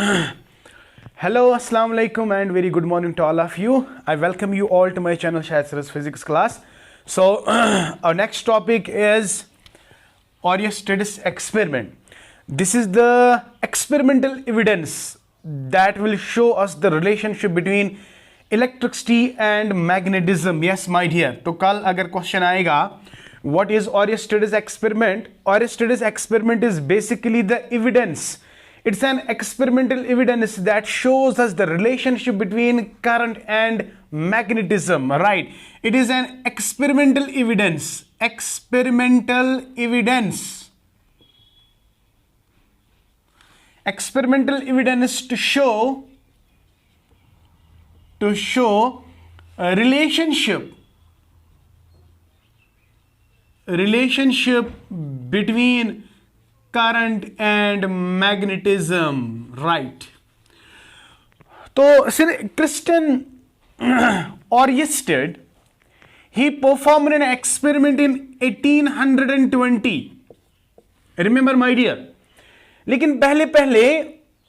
Hello, Assalamu alaikum, and very good morning to all of you. I welcome you all to my channel Shahid Sir's Physics class. So, our next topic is Oersted experiment. This is the experimental evidence that will show us the relationship between electricity and magnetism. Yes, my dear. तो कल अगर question आएगा, what is Oersted experiment? Oersted experiment is basically the evidence. It's an experimental evidence that shows us the relationship between current and magnetism, right? It is an experimental evidence. Experimental evidence. Experimental evidence to show a relationship between current and magnetism, right? So Christian Oersted, he performed an experiment in 1820. Remember, my dear. लेकिन पहले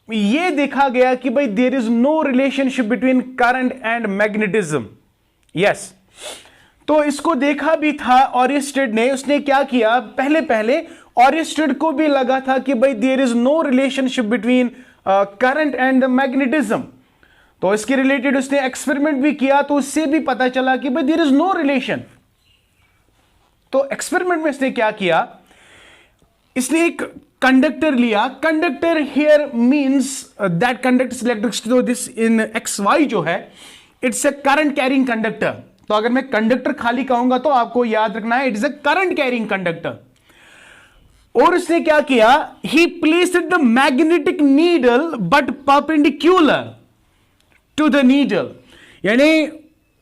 ये देखा गया कि भाई there is no relationship between current and magnetism. Yes. तो इसको देखा भी था Oersted ने. उसने क्या किया, पहले Oersted को भी लगा था कि भाई there is no relationship between current and the magnetism. तो इसके रिलेटेड उसने एक्सपेरिमेंट भी किया, तो उससे भी पता चला कि भाई there is no relation. तो एक्सपेरिमेंट में इसने क्या किया, इसने एक कंडक्टर लिया. Conductor here means that conducts electricity. तो दिस इन XY जो है, it's a current carrying conductor. तो अगर मैं कंडक्टर खाली कहूंगा तो आपको याद रखना है, it is a current carrying conductor. और उसने क्या किया, he placed the magnetic needle but perpendicular to the needle. यानी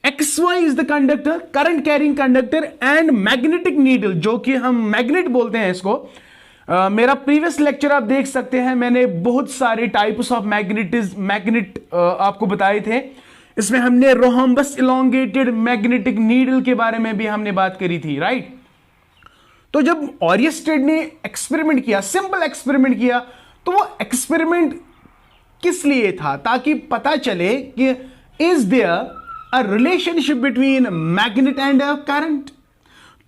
XY is the conductor, current carrying conductor, and magnetic needle, जो कि हम मैग्नेट बोलते हैं इसको. मेरा प्रीवियस लेक्चर आप देख सकते हैं, मैंने बहुत सारे टाइप्स ऑफ मैग्नेट आपको बताए थे. इसमें हमने रोहम्बस इलोंगेटेड मैग्नेटिक नीडल के बारे में भी हमने बात करी थी, राइट? तो जब Oersted ने एक्सपेरिमेंट किया, सिंपल एक्सपेरिमेंट किया, तो वो एक्सपेरिमेंट किस लिए था, ताकि पता चले कि is there a relationship between magnet and current.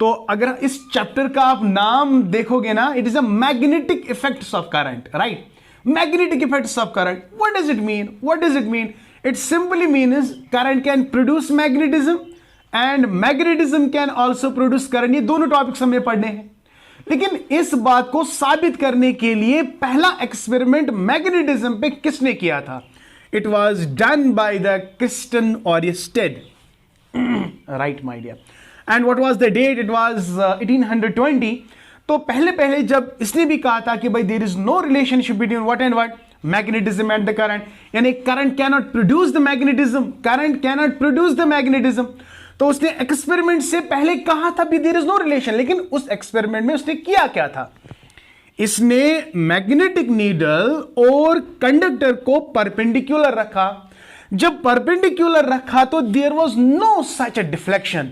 तो अगर इस चैप्टर का आप नाम देखोगे ना, it is a magnetic effects of current, right? Magnetic effects of current. What does it mean? It simply means current can produce magnetism and magnetism can also produce current. ये दोनों टॉपिक्स हमें पढ़ने हैं. लेकिन इस बात को साबित करने के लिए पहला एक्सपेरिमेंट मैग्नेटिज्म पे किसने किया था? It was done by the Christian Oersted. Right, my dear. And what was the date? It was 1820. तो पहले जब इसने भी कहा था कि भाई there is no relationship between what and what? Magnetism and the current. यानी current cannot produce the magnetism. तो उसने एक्सपेरिमेंट से पहले कहा था भी there is no relation. लेकिन उस एक्सपेरिमेंट में उसने किया क्या था, इसने मैग्नेटिक नीडल और कंडक्टर को परपेंडिकुलर रखा. जब परपेंडिकुलर रखा तो there was no such a deflection.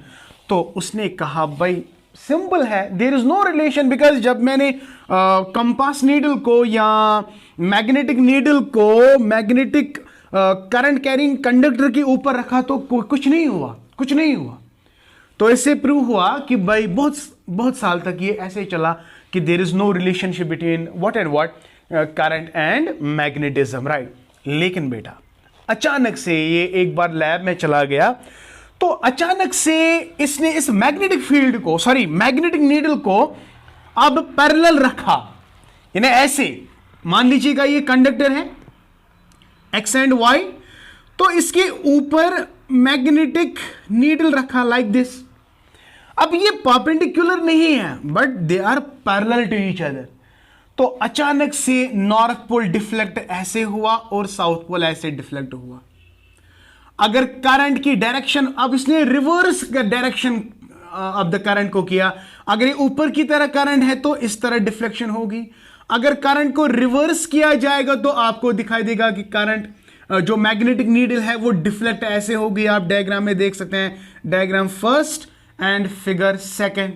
तो उसने कहा भाई सिंपल है, there is no relation, because जब मैंने कंपास नीडल को या मैग्नेटिक नीडल को मैग्नेटिक करंट कैरिंग कंडक्टर के ऊपर रखा तो कुछ नहीं हुआ. तो इससे प्रूव हुआ कि भाई बहुत साल तक ये ऐसे चला कि there is no relationship between what and what, current and magnetism, right? लेकिन बेटा अचानक से ये एक बार लैब में चला गया, तो अचानक से इसने इस मैग्नेटिक नीडल को अब पैरेलल रखा. यानी ऐसे मान लीजिएगा ये कंडक्टर है X एंड Y, तो इसके ऊपर मैग्नेटिक नीडल रखा लाइक दिस. अब ये परपेंडिकुलर नहीं है, but they are parallel to each other. तो अचानक से नॉर्थ पोल डिफ्लेक्ट ऐसे हुआ और साउथ पोल ऐसे डिफ्लेक्ट हुआ. अगर करंट की डायरेक्शन, अब इसने reverse direction of the current को किया. अगर ये ऊपर की तरह करंट है तो इस तरह डिफ्लेक्शन होगी. अगर करंट को रिवर्स किया जाएगा तो आपको दिखाई देगा कि करंट जो मैग्नेटिक नीडल है वो डिफ्लेक्ट ऐसे होगी. आप डायग्राम में देख सकते हैं, diagram first and figure second.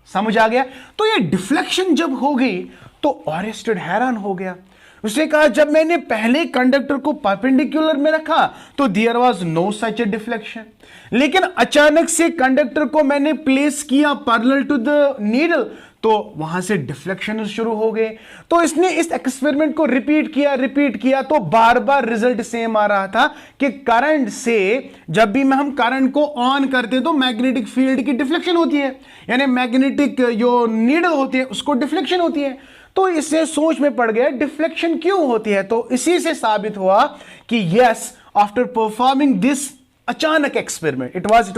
समझ आ गया? तो ये डिफ्लेक्शन जब हो गई तो Oersted हैरान हो गया. उसने कहा जब मैंने पहले कंडक्टर को परपेंडिकुलर में रखा तो there was no such a deflection, लेकिन अचानक से कंडक्टर को मैंने प्लेस किया पैरेलल टू द नीडल तो वहां से डिफ्लेक्शन शुरू हो गए। तो इसने इस एक्सपेरिमेंट को रिपीट किया तो बार बार रिजल्ट सेम आ रहा था कि करंट से जब भी हम करंट को ऑन करते तो मैग्नेटिक फील्ड की डिफ्लेक्शन होती है, यानी मैग्नेटिक जो नीडल होती है उसको डिफ्लेक्शन होती है। तो इससे सोच में पड़ गया डिफ्लेक्शन क्यों होती है, तो इसी से साबित हुआ कि यस आफ्टर परफॉर्मिंग दिस अचानक एक्सपेरिमेंट, इट वाज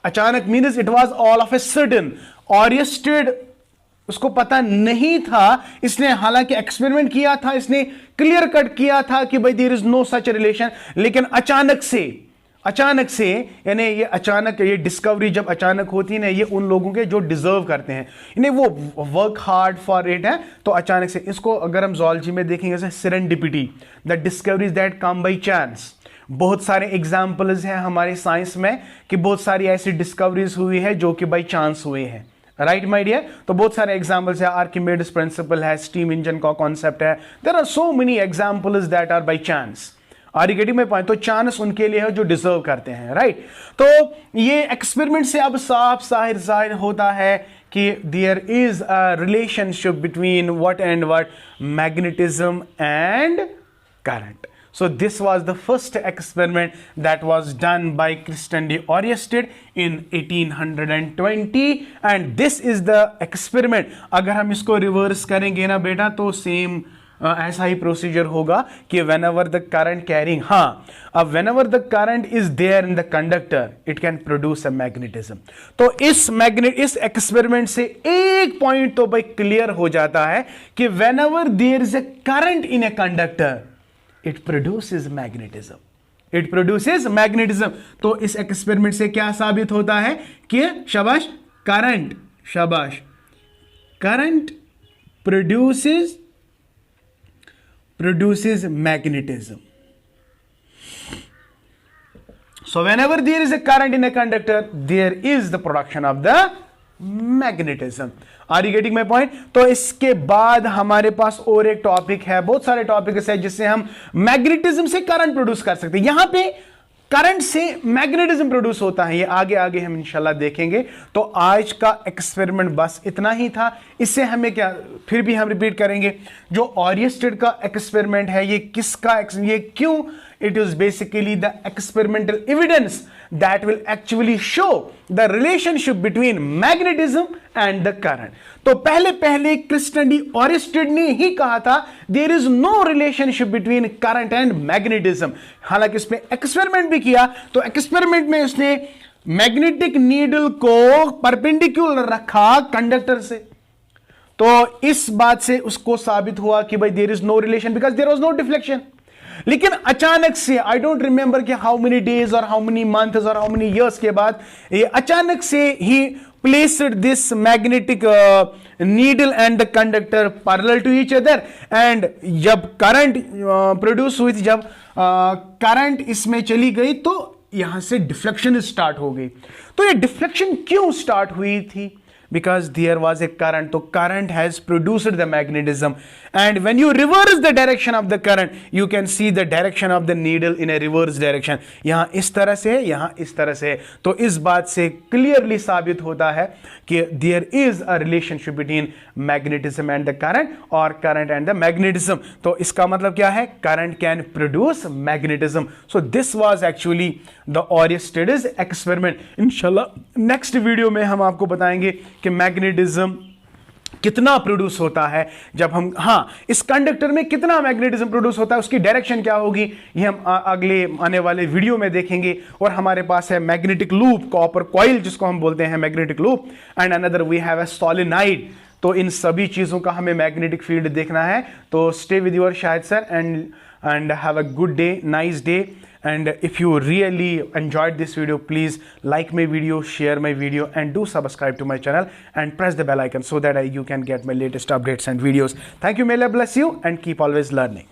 अचानक means it was all of a sudden, Oersted उसको पता नहीं था, इसने हालांकि एक्सपेरिमेंट किया था, इसने क्लियर कट किया था कि भाई there is no such relation, लेकिन अचानक से यानी ये डिस्कवरी जब अचानक होती है ना, ये उन लोगों के जो डिजर्व करते हैं, यानी वो वर्क हार्ड फॉर इट है, तो अचानक से इसको अगर हम ज़ूलॉजी में देखेंगे serendipity, the discoveries that come by chance. बहुत सारे एग्जाम्पल्स हैं हमारे साइंस में कि बहुत सारी ऐसी डिस्कवरीज हुई है जो कि बाई चांस हुए हैं, राइट माय डियर। तो बहुत सारे एग्जाम्पल्स है, आर्किमिडीज प्रिंसिपल है, स्टीम इंजन का कॉन्सेप्ट है, there are so many examples that are by chance. Are you getting my point? तो चांस उनके लिए है जो डिजर्व करते हैं, राइट। तो ये एक्सपेरिमेंट से अब साफ जाहिर होता है कि there is a relationship between what and what, magnetism and current. So this was the first experiment that was done by Christian de Oersted in 1820 and this is the experiment. अगर हम इसको रिवर्स करेंगे ना बेटा तो same ऐसा ही procedure होगा कि whenever the current carrying, हाँ अब whenever the current is there in the conductor it can produce a magnetism. तो इस एक्सपेरिमेंट से एक पॉइंट तो भाई क्लियर हो जाता है कि whenever there is a current in a conductor it produces magnetism. It produces magnetism. तो इस एक्सपेरिमेंट से क्या साबित होता है कि current produces magnetism. So whenever there is a current in a conductor there is the production of the magnetism. Are you getting my point? तो इसके बाद हमारे पास और एक टॉपिक है, बहुत सारे टॉपिक्स है जिससे हम मैग्नेटिज्म से करंट प्रोड्यूस कर सकते हैं. यहां पे करंट से मैग्नेटिज्म प्रोड्यूस होता है, ये आगे हम इंशाल्लाह देखेंगे. तो आज का एक्सपेरिमेंट बस इतना ही था. इससे हमें क्या, फिर भी हम रिपीट करेंगे, जो ऑरिस्टेड का एक्सपेरिमेंट है ये किसका, ये क्यों, it is basically the experimental evidence that will actually show the relationship between magnetism and the current. तो पहले क्रिस्टियन डी ऑरिस्टेड ने ही कहा था there is no relationship between current and magnetism. हालांकि इसमें एक्सपेरिमेंट भी किया, तो एक्सपेरिमेंट में उसने मैग्नेटिक नीडल को परपेंडिकुलर रखा कंडक्टर से, तो इस बात से उसको साबित हुआ कि भाई there is no relation because there was no deflection. लेकिन अचानक से आई डोंट रिमेंबर कि हाउ मेनी डेज और हाउ मेनी मंथ्स और हाउ मेनी इयर्स के बाद ये अचानक से he placed this magnetic needle and the conductor parallel to each other and जब करंट प्रोड्यूस हुई थी, जब करंट इसमें चली गई तो यहां से डिफ्लेक्शन स्टार्ट हो गई. तो ये डिफ्लेक्शन क्यों स्टार्ट हुई थी? Because there was a current. So current has produced the magnetism, and when you reverse the direction of the current you can see the direction of the needle in a reverse direction. यहां इस तरह से है, यहां इस तरह से है. तो इस बात से क्लियरली साबित होता है कि there is a relationship between magnetism and the current और current and the magnetism. तो इसका मतलब क्या है? Current can produce magnetism. So this was actually the Oersted's experiment. इंशाल्लाह नेक्स्ट वीडियो में हम आपको बताएंगे कि मैग्नेटिज्म कितना प्रोड्यूस होता है जब हम, हाँ इस कंडक्टर में कितना मैग्नेटिज्म प्रोड्यूस होता है, उसकी डायरेक्शन क्या होगी, ये हम अगले आने वाले वीडियो में देखेंगे. और हमारे पास है मैग्नेटिक लूप, कॉपर कॉइल जिसको हम बोलते हैं magnetic loop, and another we have a solenoid. तो इन सभी चीजों का हमें मैग्नेटिक फील्ड देखना है. तो stay with your Shahid sir and have a good day, nice day. And if you really enjoyed this video, please like my video, share my video, and do subscribe to my channel and press the bell icon so that you can get my latest updates and videos. Thank you. May Allah bless you and keep always learning.